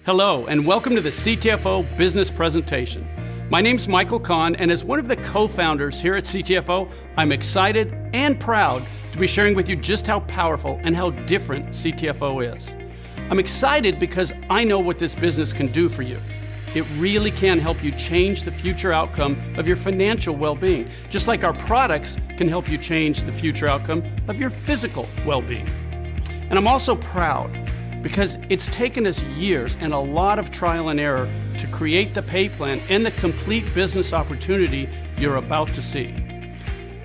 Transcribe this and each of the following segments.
Hello, and welcome to the CTFO Business Presentation. My name's Michael Kahn, and as one of the co-founders here at CTFO, I'm excited and proud to be sharing with you just how powerful and how different CTFO is. I'm excited because I know what this business can do for you. It really can help you change the future outcome of your financial well-being, just like our products can help you change the future outcome of your physical well-being. And I'm also proud because it's taken us years and a lot of trial and error to create the pay plan and the complete business opportunity you're about to see.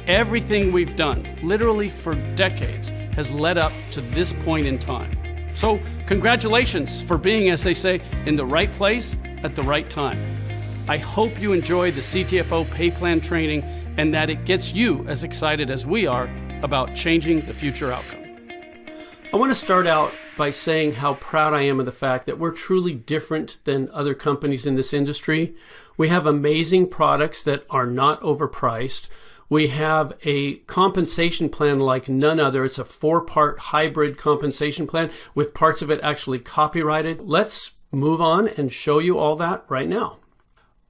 Everything we've done, literally for decades, has led up to this point in time. So congratulations for being, as they say, in the right place at the right time. I hope you enjoy the CTFO pay plan training and that it gets you as excited as we are about changing the future outcome. I want to start out by saying how proud I am of the fact that we're truly different than other companies in this industry. We have amazing products that are not overpriced. We have a compensation plan like none other. It's a 4-part hybrid compensation plan with parts of it actually copyrighted. Let's move on and show you all that right now.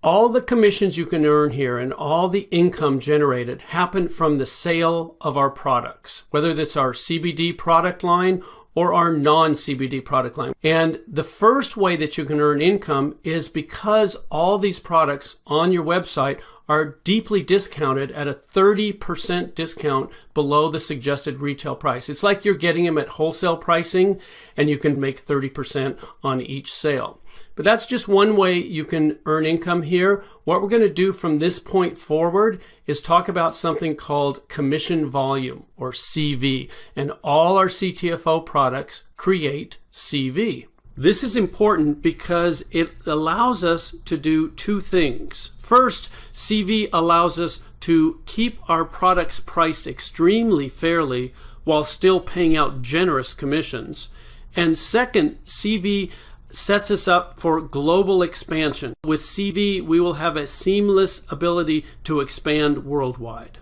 All the commissions you can earn here and all the income generated happen from the sale of our products, whether that's our CBD product line or our non-CBD product line. And the first way that you can earn income is because all these products on your website are deeply discounted at a 30% discount below the suggested retail price. It's like you're getting them at wholesale pricing and you can make 30% on each sale. But that's just one way you can earn income here. What we're going to do from this point forward is talk about something called commission volume, or CV, and all our CTFO products create CV. This is important because it allows us to do two things. First, CV allows us to keep our products priced extremely fairly while still paying out generous commissions. And second, CV sets us up for global expansion. With CV, we will have a seamless ability to expand worldwide.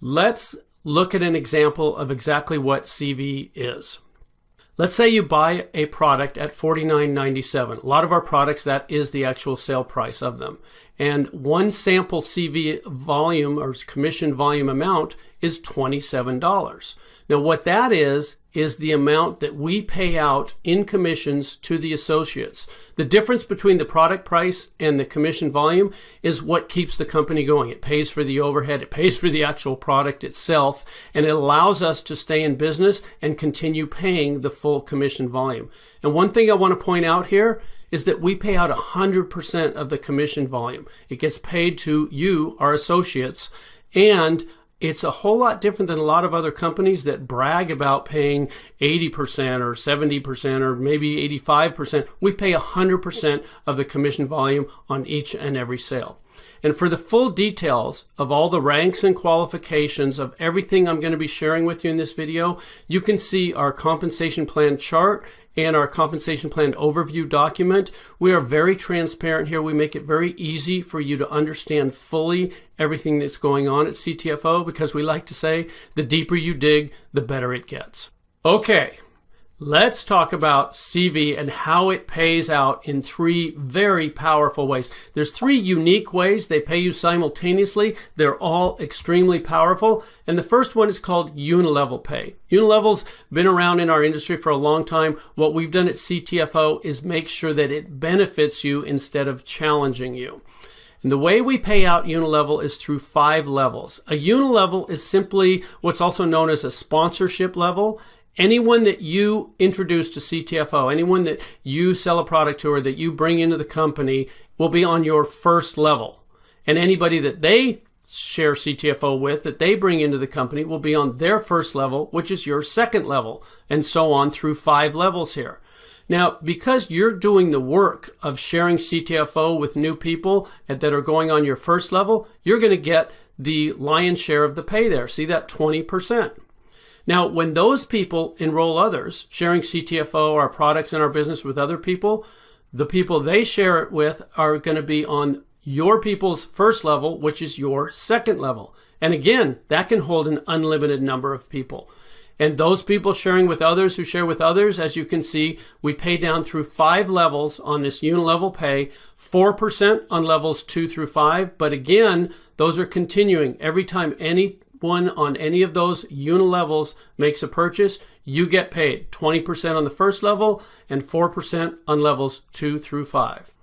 Let's look at an example of exactly what CV is. Let's say you buy a product at $49.97. A lot of our products, that is the actual sale price of them. And one sample CV volume or commission volume amount is $27. Now what that is the amount that we pay out in commissions to the associates. The difference between the product price and the commission volume is what keeps the company going. It pays for the overhead, it pays for the actual product itself, and it allows us to stay in business and continue paying the full commission volume. And one thing I want to point out here is that we pay out 100% of the commission volume. It gets paid to you, our associates, and it's a whole lot different than a lot of other companies that brag about paying 80% or 70% or maybe 85%. We pay 100% of the commission volume on each and every sale. And for the full details of all the ranks and qualifications of everything I'm going to be sharing with you in this video, you can see our compensation plan chart and our compensation plan overview document. We are very transparent here. We make it very easy for you to understand fully everything that's going on at CTFO because we like to say the deeper you dig, the better it gets. Okay, let's talk about CV and how it pays out in 3 very powerful ways. There's 3 unique ways they pay you simultaneously. They're all extremely powerful. And the first one is called unilevel pay. Unilevel's been around in our industry for a long time. What we've done at CTFO is make sure that it benefits you instead of challenging you. And the way we pay out unilevel is through 5 levels. A unilevel is simply what's also known as a sponsorship level. Anyone that you introduce to CTFO, anyone that you sell a product to or that you bring into the company will be on your first level. And anybody that they share CTFO with, that they bring into the company, will be on their first level, which is your second level, and so on through 5 levels here. Now, because you're doing the work of sharing CTFO with new people that are going on your first level, you're going to get the lion's share of the pay there. See that 20%. Now, when those people enroll others, sharing CTFO, our products and our business with other people, the people they share it with are going to be on your people's first level, which is your second level. And again, that can hold an unlimited number of people. And those people sharing with others who share with others, as you can see, we pay down through 5 levels on this unilevel pay, 4% on levels 2 through 5. But again, those are continuing. Every time anyone on any of those unilevels makes a purchase, you get paid 20% on the first level and 4% on levels 2 through 5.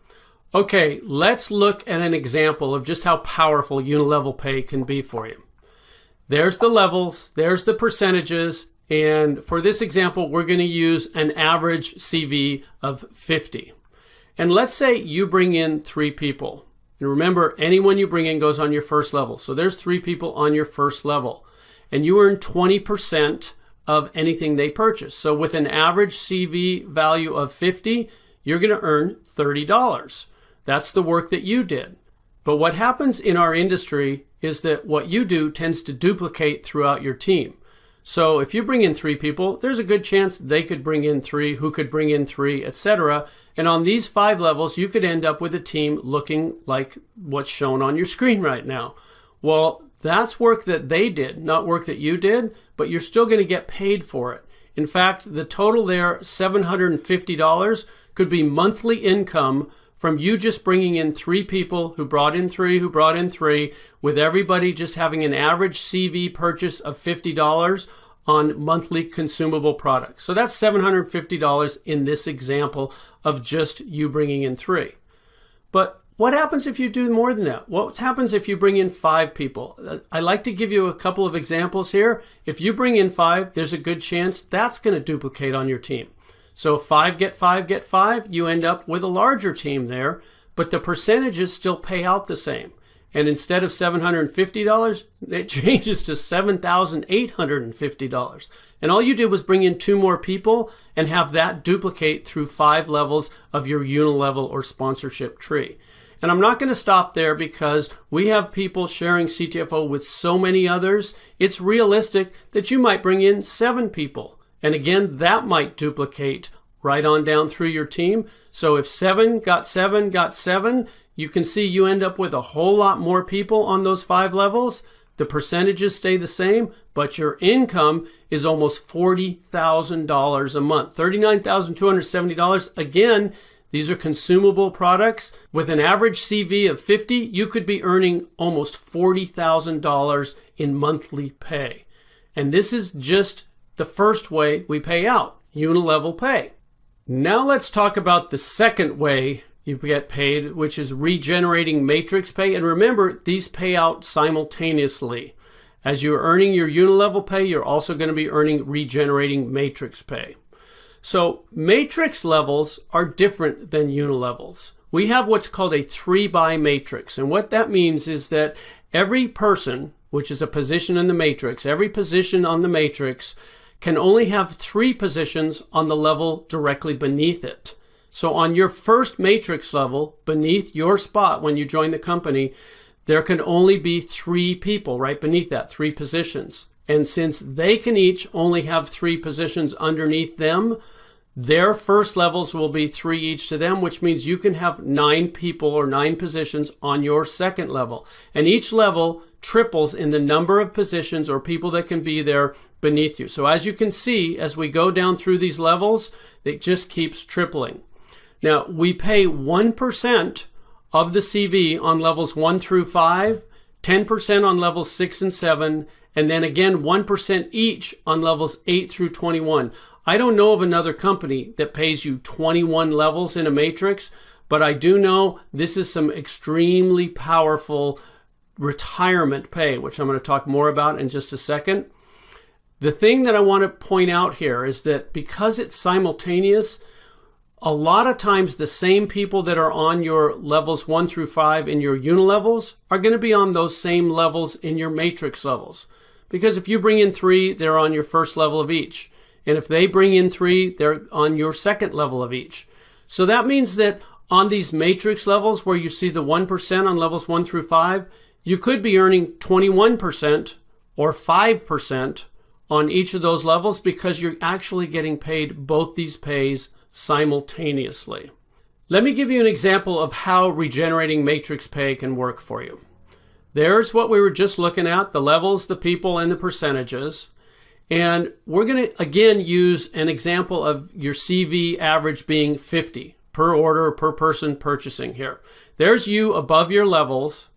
Okay, let's look at an example of just how powerful unilevel pay can be for you. There's the levels, there's the percentages, and for this example, we're going to use an average CV of 50. And let's say you bring in 3 people. And remember, anyone you bring in goes on your first level. So there's 3 people on your first level. And you earn 20% of anything they purchase. So with an average CV value of 50, you're going to earn $30. That's the work that you did. But what happens in our industry is that what you do tends to duplicate throughout your team. So if you bring in 3 people, there's a good chance they could bring in 3, who could bring in 3, etc. And on these 5 levels, you could end up with a team looking like what's shown on your screen right now. Well, that's work that they did, not work that you did, but you're still going to get paid for it. In fact, the total there, $750, could be monthly income from you just bringing in 3 people who brought in 3, who brought in 3, with everybody just having an average CV purchase of $50 on monthly consumable products. So that's $750 in this example of just you bringing in 3. But what happens if you do more than that? What happens if you bring in 5 people? I like to give you a couple of examples here. If you bring in 5, there's a good chance that's going to duplicate on your team. So 5 get 5 get 5, you end up with a larger team there, but the percentages still pay out the same. And instead of $750, it changes to $7,850. And all you did was bring in 2 more people and have that duplicate through 5 levels of your unilevel or sponsorship tree. And I'm not going to stop there because we have people sharing CTFO with so many others. It's realistic that you might bring in 7 people. And again, that might duplicate right on down through your team. So if 7 got 7 got 7, you can see you end up with a whole lot more people on those 5 levels. The percentages stay the same, but your income is almost $40,000 a month, $39,270. Again, these are consumable products. With an average CV of 50, you could be earning almost $40,000 in monthly pay. And this is just the first way we pay out, unilevel pay. Now let's talk about the second way you get paid, which is regenerating matrix pay. And remember, these pay out simultaneously. As you're earning your unilevel pay, you're also going to be earning regenerating matrix pay. So matrix levels are different than unilevels. We have what's called a 3-by matrix. And what that means is that every person, which is a position in the matrix, every position on the matrix can only have 3 positions on the level directly beneath it. So on your first matrix level, beneath your spot when you join the company, there can only be 3 people right beneath that, 3 positions. And since they can each only have 3 positions underneath them, their first levels will be 3 each to them, which means you can have 9 people or 9 positions on your second level. And each level triples in the number of positions or people that can be there beneath you. So as you can see, as we go down through these levels, it just keeps tripling. Now, we pay 1% of the CV on levels 1 through 5, 10% on levels 6 and 7, and then again 1% each on levels 8 through 21. I don't know of another company that pays you 21 levels in a matrix, but I do know this is some extremely powerful retirement pay, which I'm going to talk more about in just a second. The thing that I want to point out here is that because it's simultaneous, a lot of times the same people that are on your levels 1 through 5 in your unilevels are going to be on those same levels in your matrix levels. Because if you bring in 3, they're on your first level of each. And if they bring in 3, they're on your second level of each. So that means that on these matrix levels where you see the 1% on levels 1 through 5, you could be earning 21% or 5% on each of those levels because you're actually getting paid both these pays simultaneously. Let me give you an example of how regenerating matrix pay can work for you. There's what we were just looking at, the levels, the people, and the percentages. And we're going to, again, use an example of your CV average being 50 per order, per person purchasing here. There's you above your levels,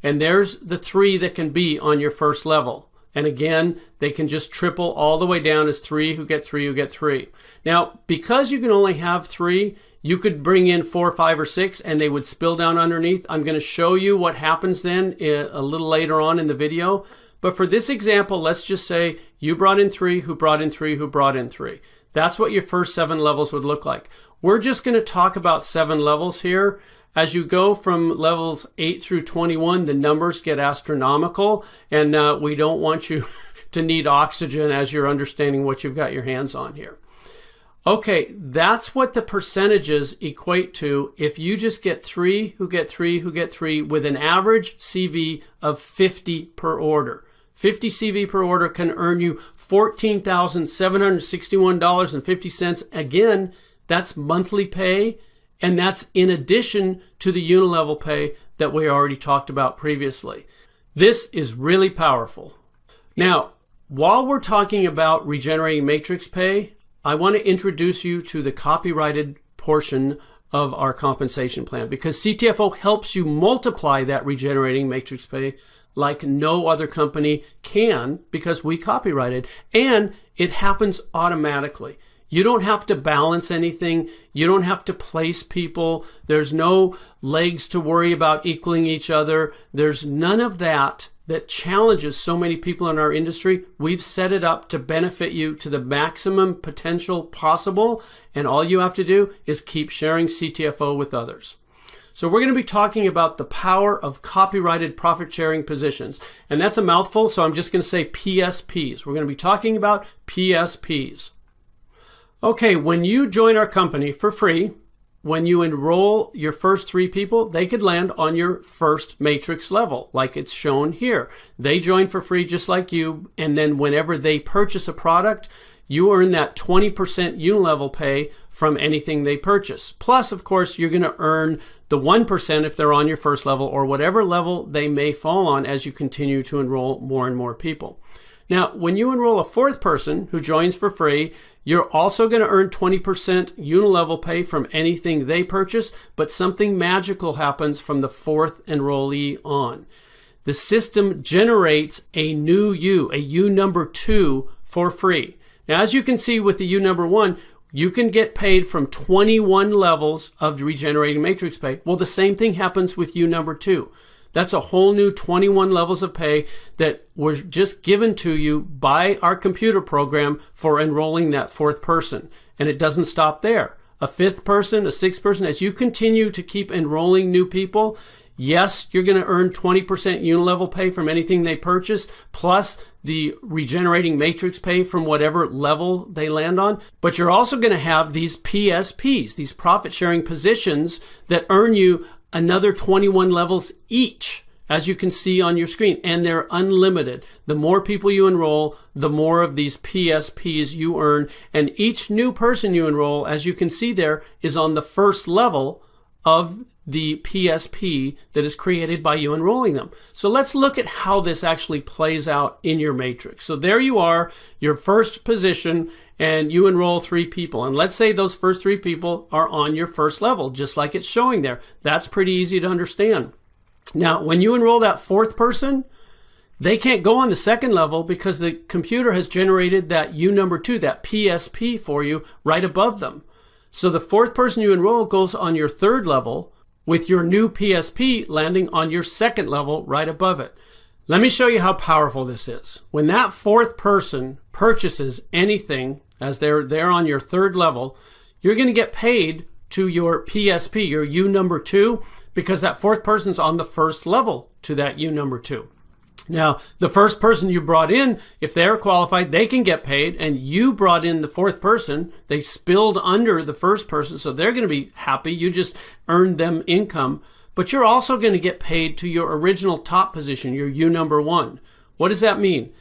and there's the 3 that can be on your first level. And again, they can just triple all the way down as 3 who get 3 who get 3. Now, because you can only have 3, you could bring in 4, 5, or 6, and they would spill down underneath. I'm going to show you what happens then a little later on in the video. But for this example, let's just say you brought in 3, who brought in 3, who brought in 3. That's what your first 7 levels would look like. We're just going to talk about 7 levels here. As you go from levels 8 through 21, the numbers get astronomical, and we don't want you to need oxygen as you're understanding what you've got your hands on here. Okay, that's what the percentages equate to if you just get 3 who get 3 who get 3 with an average CV of 50 per order. 50 CV per order can earn you $14,761.50. Again, that's monthly pay. And that's in addition to the unilevel pay that we already talked about previously. This is really powerful. Now, while we're talking about regenerating matrix pay, I want to introduce you to the copyrighted portion of our compensation plan, because CTFO helps you multiply that regenerating matrix pay like no other company can, because we copyrighted, and it happens automatically. You don't have to balance anything. You don't have to place people. There's no legs to worry about equaling each other. There's none of that challenges so many people in our industry. We've set it up to benefit you to the maximum potential possible, and all you have to do is keep sharing CTFO with others. So we're going to be talking about the power of copyrighted profit-sharing positions. And that's a mouthful, so I'm just going to say PSPs. We're going to be talking about PSPs. Okay, when you join our company for free, when you enroll your first 3 people, they could land on your first matrix level, like it's shown here. They join for free just like you, and then whenever they purchase a product, you earn that 20% unilevel pay from anything they purchase. Plus, of course, you're going to earn the 1% if they're on your first level, or whatever level they may fall on as you continue to enroll more and more people. Now, when you enroll a 4th person who joins for free, you're also going to earn 20% unilevel pay from anything they purchase, but something magical happens from the 4th enrollee on. The system generates a new U, a U number 2 for free. Now, as you can see with the U number 1, you can get paid from 21 levels of regenerating matrix pay. Well, the same thing happens with U number 2. That's a whole new 21 levels of pay that were just given to you by our computer program for enrolling that 4th person. And it doesn't stop there. A 5th person, a 6th person, as you continue to keep enrolling new people, yes, you're going to earn 20% unilevel pay from anything they purchase, plus the regenerating matrix pay from whatever level they land on. But you're also going to have these PSPs, these profit sharing positions that earn you another 21 levels each, as you can see on your screen, and they're unlimited. The more people you enroll, the more of these PSPs you earn, and each new person you enroll, as you can see there, is on the first level of the PSP that is created by you enrolling them. So let's look at how this actually plays out in your matrix. So there you are, your first position, and you enroll 3 people. And let's say those first 3 people are on your first level, just like it's showing there. That's pretty easy to understand. Now, when you enroll that 4th person, they can't go on the 2nd level because the computer has generated that U number 2, that PSP for you right above them. So the 4th person you enroll goes on your 3rd level, with your new PSP landing on your 2nd level right above it. Let me show you how powerful this is. When that 4th person purchases anything, as they're there on your 3rd level, you're going to get paid to your PSP, your U number 2, because that 4th person's on the 1st level to that U number 2. Now, the first person you brought in, if they're qualified, they can get paid, and you brought in the 4th person. They spilled under the 1st person, so they're going to be happy. You just earned them income. But you're also going to get paid to your original top position, your U number 1. What does that mean?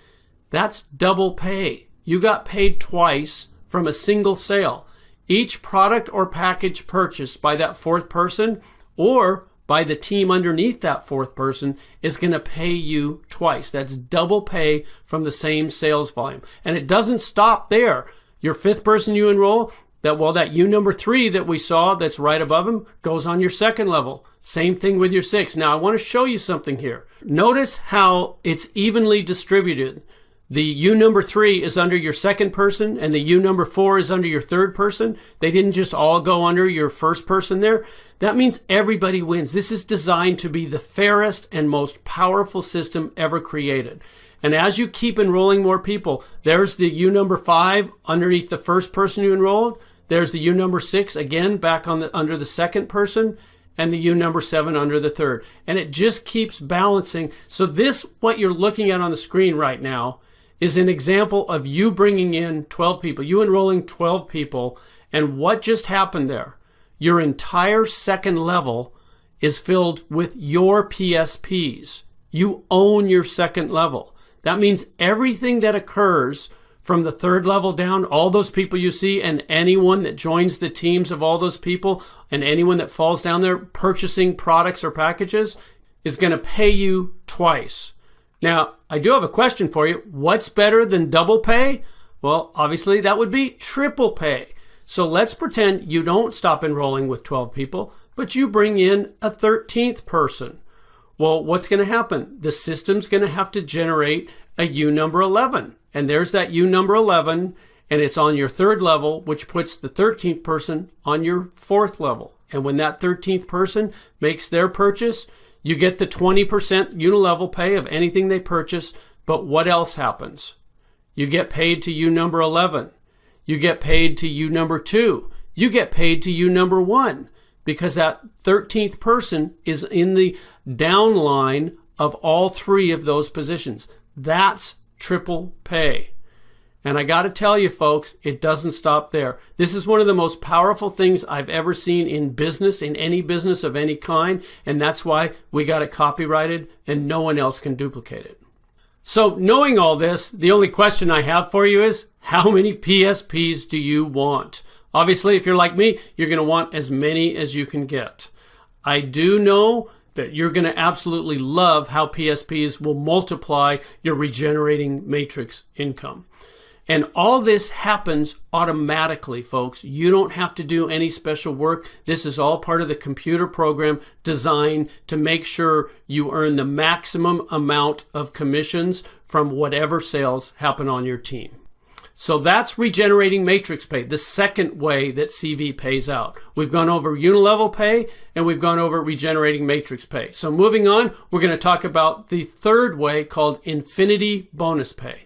That's double pay. You got paid twice from a single sale. Each product or package purchased by that 4th person or by the team underneath that fourth person is going to pay you twice. That's double pay from the same sales volume. And it doesn't stop there. Your fifth person you enroll, that U number 3 that we saw that's right above him goes on your second level. Same thing with your 6. Now I want to show you something here. Notice how it's evenly distributed. The U number 3 is under your second person and the U number 4 is under your third person. They didn't just all go under your first person there. That means everybody wins. This is designed to be the fairest and most powerful system ever created. And as you keep enrolling more people, there's the U number 5 underneath the first person you enrolled. There's the U number 6 again back under the second person, and the U number 7 under the third. And it just keeps balancing. So this, what you're looking at on the screen right now, is an example of you bringing in 12 people, you enrolling 12 people, and what just happened there? Your entire second level is filled with your PSPs. You own your second level. That means everything that occurs from the third level down, all those people you see, and anyone that joins the teams of all those people, and anyone that falls down there purchasing products or packages, is going to pay you twice. Now, I do have a question for you. What's better than double pay? Well, obviously that would be triple pay. So let's pretend you don't stop enrolling with 12 people, but you bring in a 13th person. Well, what's going to happen? The system's going to have to generate a U number 11. And there's that U number 11, and it's on your third level, which puts the 13th person on your fourth level. And when that 13th person makes their purchase, you get the 20% unilevel pay of anything they purchase. But what else happens? You get paid to U number 11. You get paid to U number 2. You get paid to U number 1, because that 13th person is in the downline of all 3 of those positions. That's triple pay. And I got to tell you, folks, it doesn't stop there. This is one of the most powerful things I've ever seen in business, in any business of any kind. And that's why we got it copyrighted and no one else can duplicate it. So knowing all this, the only question I have for you is, how many PSPs do you want? Obviously, if you're like me, you're going to want as many as you can get. I do know that you're going to absolutely love how PSPs will multiply your regenerating matrix income. And all this happens automatically, folks. You don't have to do any special work. This is all part of the computer program designed to make sure you earn the maximum amount of commissions from whatever sales happen on your team. So that's regenerating matrix pay, the second way that CV pays out. We've gone over unilevel pay and we've gone over regenerating matrix pay. So moving on, we're going to talk about the third way called infinity bonus pay.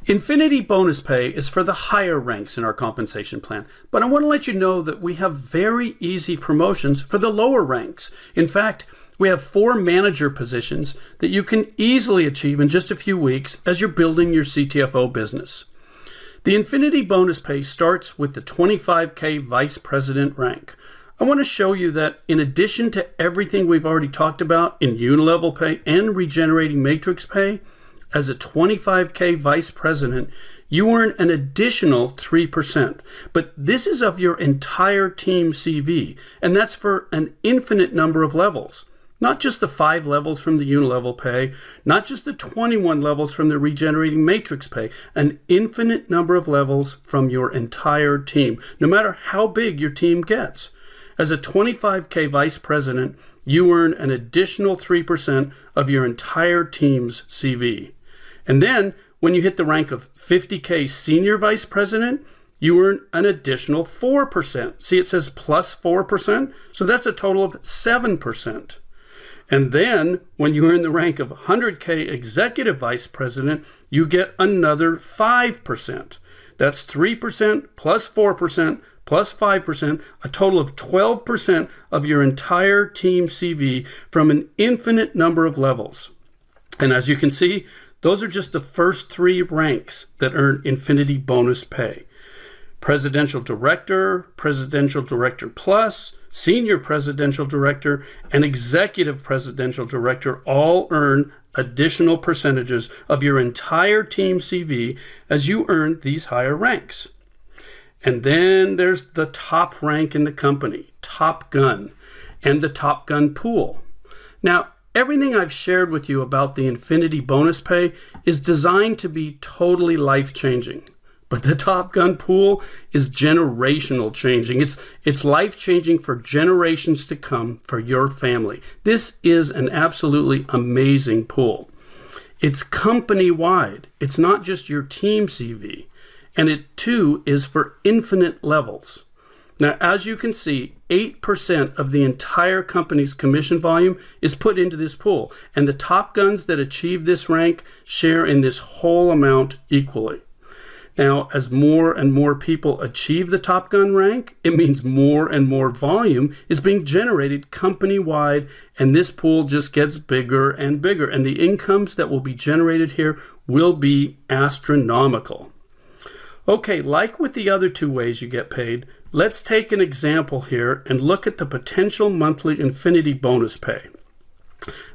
Infinity bonus pay is for the higher ranks in our compensation plan, but I want to let you know that we have very easy promotions for the lower ranks. In fact, we have 4 manager positions that you can easily achieve in just a few weeks as you're building your CTFO business. The Infinity bonus pay starts with the 25K Vice President rank. I want to show you that in addition to everything we've already talked about in unilevel pay and regenerating matrix pay, as a 25K Vice President, you earn an additional 3%. But this is of your entire team CV, and that's for an infinite number of levels. Not just the 5 levels from the unilevel pay, not just the 21 levels from the regenerating matrix pay, an infinite number of levels from your entire team, no matter how big your team gets. As a 25K Vice President, you earn an additional 3% of your entire team's CV. And then, when you hit the rank of 50K Senior Vice President, you earn an additional 4%. See, it says plus 4%, so that's a total of 7%. And then, when you earn the rank of 100K Executive Vice President, you get another 5%. That's 3% plus 4% plus 5%, a total of 12% of your entire team CV from an infinite number of levels. And as you can see, those are just the first 3 ranks that earn Infinity bonus pay. Presidential Director, Presidential Director Plus, Senior Presidential Director, and Executive Presidential Director all earn additional percentages of your entire team CV as you earn these higher ranks. And then there's the top rank in the company, Top Gun, and the Top Gun pool. Now, everything I've shared with you about the Infinity bonus pay is designed to be totally life-changing. But the Top Gun pool is generational changing. It's life-changing for generations to come for your family. This is an absolutely amazing pool. It's company-wide. It's not just your team CV. And it too is for infinite levels. Now, as you can see, 8% of the entire company's commission volume is put into this pool. And the top guns that achieve this rank share in this whole amount equally. Now, as more and more people achieve the Top Gun rank, it means more and more volume is being generated company-wide, and this pool just gets bigger and bigger, and the incomes that will be generated here will be astronomical. Okay, like with the other two ways you get paid, let's take an example here and look at the potential monthly Infinity bonus pay.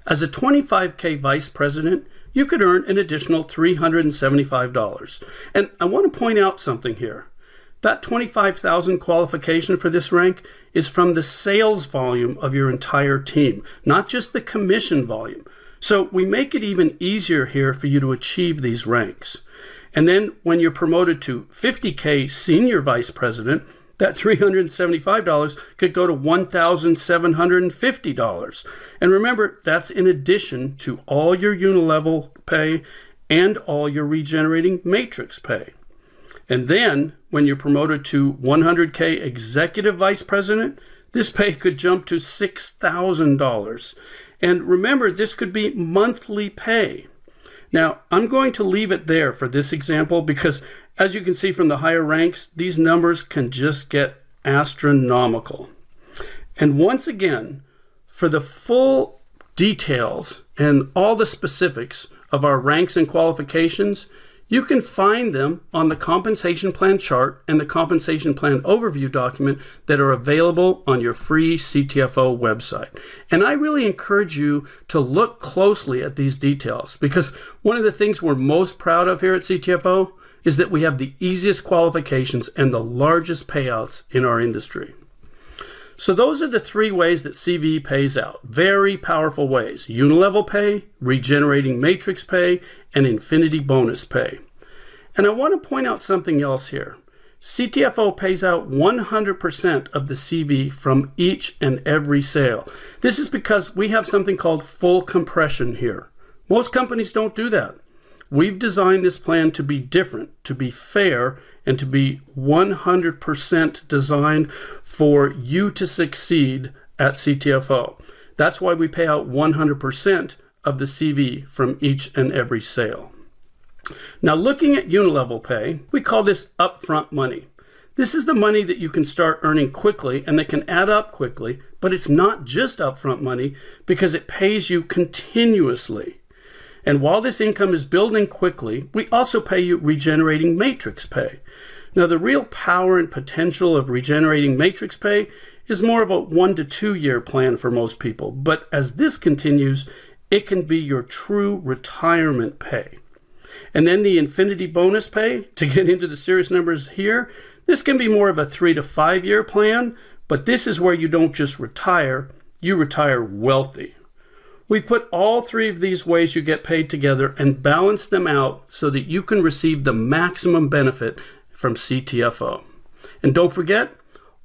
As a 25K vice president, you could earn an additional $375. And I want to point out something here. That $25,000 qualification for this rank is from the sales volume of your entire team, not just the commission volume. So we make it even easier here for you to achieve these ranks. And then when you're promoted to 50K senior vice president, that $375 could go to $1,750. And remember, that's in addition to all your unilevel pay and all your regenerating matrix pay. And then when you're promoted to 100K executive vice president, this pay could jump to $6,000. And remember, this could be monthly pay. Now, I'm going to leave it there for this example because, as you can see from the higher ranks, these numbers can just get astronomical. And once again, for the full details and all the specifics of our ranks and qualifications, you can find them on the compensation plan chart and the compensation plan overview document that are available on your free CTFO website. And I really encourage you to look closely at these details because one of the things we're most proud of here at CTFO is that we have the easiest qualifications and the largest payouts in our industry. So those are the three ways that CV pays out. Very powerful ways: unilevel pay, regenerating matrix pay, and Infinity bonus pay. And I want to point out something else here. CTFO pays out 100% of the CV from each and every sale. This is because we have something called full compression here. Most companies don't do that. We've designed this plan to be different, to be fair, and to be 100% designed for you to succeed at CTFO. That's why we pay out 100% of the CV from each and every sale. Now, looking at unilevel pay, we call this upfront money. This is the money that you can start earning quickly and that can add up quickly, but it's not just upfront money because it pays you continuously. And while this income is building quickly, we also pay you regenerating matrix pay. Now, the real power and potential of regenerating matrix pay is more of a 1 to 2 year plan for most people. But as this continues, it can be your true retirement pay. And then the Infinity bonus pay, to get into the serious numbers here, this can be more of a 3 to 5 year plan, but this is where you don't just retire, you retire wealthy. We've put all three of these ways you get paid together and balanced them out so that you can receive the maximum benefit from CTFO. And don't forget,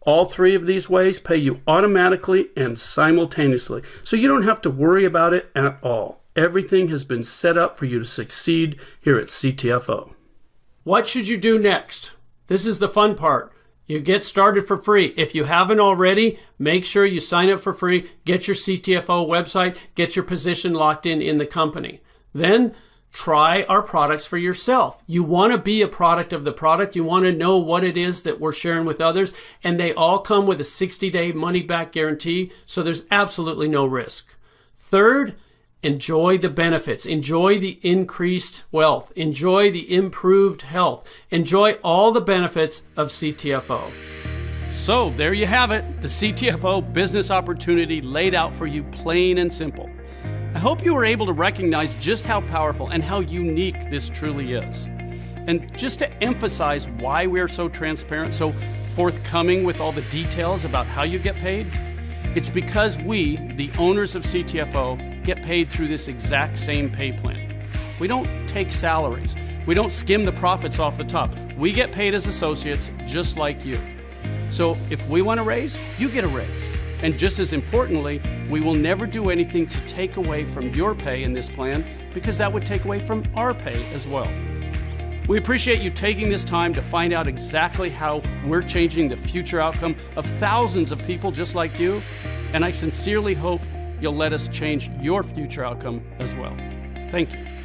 all three of these ways pay you automatically and simultaneously, so you don't have to worry about it at all. Everything has been set up for you to succeed here at CTFO. What should you do next? This is the fun part. You get started for free. If you haven't already, make sure you sign up for free, get your CTFO website, get your position locked in the company. Then try our products for yourself. You want to be a product of the product. You want to know what it is that we're sharing with others. And they all come with a 60-day money-back guarantee, so there's absolutely no risk. Third, enjoy the benefits. Enjoy the increased wealth. Enjoy the improved health. Enjoy all the benefits of CTFO. So there you have it, the CTFO business opportunity laid out for you plain and simple. I hope you were able to recognize just how powerful and how unique this truly is. And just to emphasize why we are so transparent, so forthcoming with all the details about how you get paid, it's because we, the owners of CTFO, get paid through this exact same pay plan. We don't take salaries. We don't skim the profits off the top. We get paid as associates just like you. So if we want a raise, you get a raise. And just as importantly, we will never do anything to take away from your pay in this plan, because that would take away from our pay as well. We appreciate you taking this time to find out exactly how we're changing the future outcome of thousands of people just like you, and I sincerely hope you'll let us change your future outcome as well. Thank you.